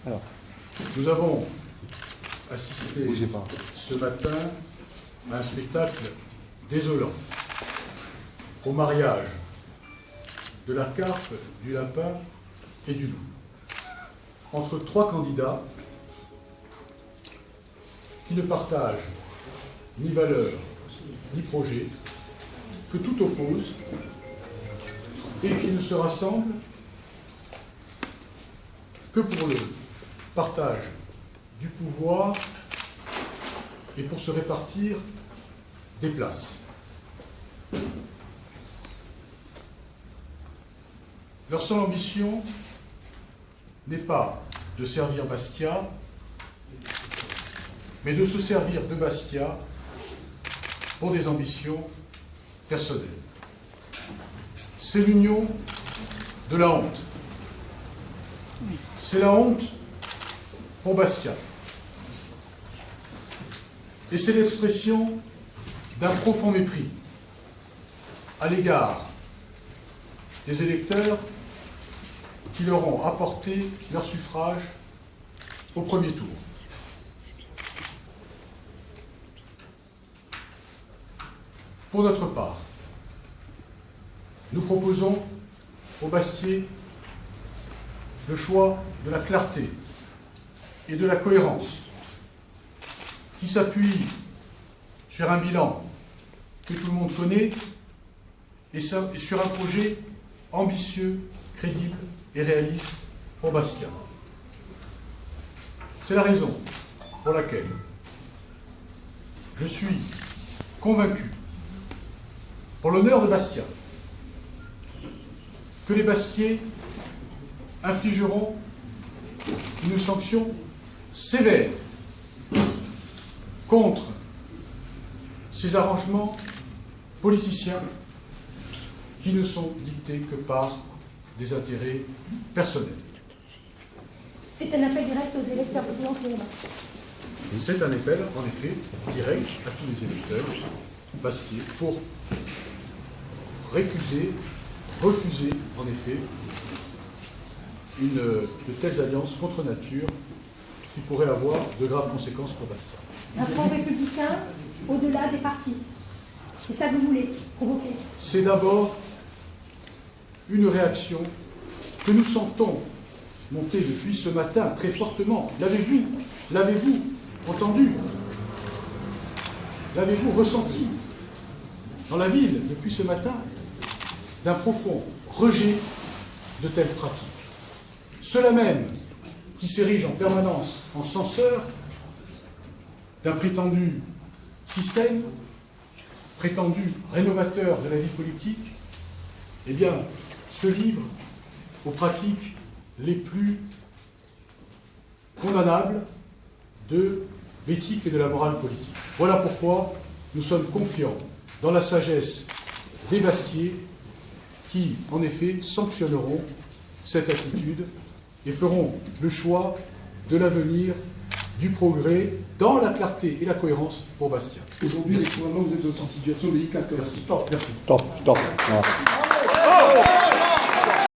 Alors. Nous avons assisté ce matin à un spectacle désolant, au mariage de la carpe, du lapin et du loup, entre trois candidats qui ne partagent ni valeurs ni projets, que tout oppose et qui ne se rassemblent que pour le partage du pouvoir et pour se répartir des places. Leur seule ambition n'est pas de servir Bastia, mais de se servir de Bastia pour des ambitions personnelles. C'est l'union de la honte. C'est la honte pour Bastia. Et c'est l'expression d'un profond mépris à l'égard des électeurs qui leur ont apporté leur suffrage au premier tour. Pour notre part, nous proposons aux Bastiais le choix de la clarté et de la cohérence qui s'appuie sur un bilan que tout le monde connaît et sur un projet ambitieux, crédible et réaliste pour Bastia. C'est la raison pour laquelle je suis convaincu, pour l'honneur de Bastia, que les Bastiais infligeront une sanction sévère contre ces arrangements politiciens qui ne sont dictés que par des intérêts personnels. C'est un appel direct aux électeurs de l'enseignement. C'est un appel, en effet, direct à tous les électeurs bastiais pour refuser, en effet, de telles alliances contre nature qui pourraient avoir de graves conséquences pour Bastia. Un front républicain au-delà des partis. C'est ça que vous voulez provoquer? C'est d'abord une réaction que nous sentons monter depuis ce matin très fortement. L'avez-vous entendu? L'avez-vous ressenti dans la ville depuis ce matin d'un profond rejet de telles pratiques? Ceux-là même qui s'érigent en permanence en censeurs d'un prétendu système, prétendu rénovateur de la vie politique, eh bien, se livrent aux pratiques les plus condamnables de l'éthique et de la morale politique. Voilà pourquoi nous sommes confiants dans la sagesse des Bastiais qui, en effet, sanctionneront cette attitude et feront le choix de l'avenir, du progrès, dans la clarté et la cohérence pour Bastia. Aujourd'hui, vous êtes dans une situation délicate. Merci. Merci. Stop.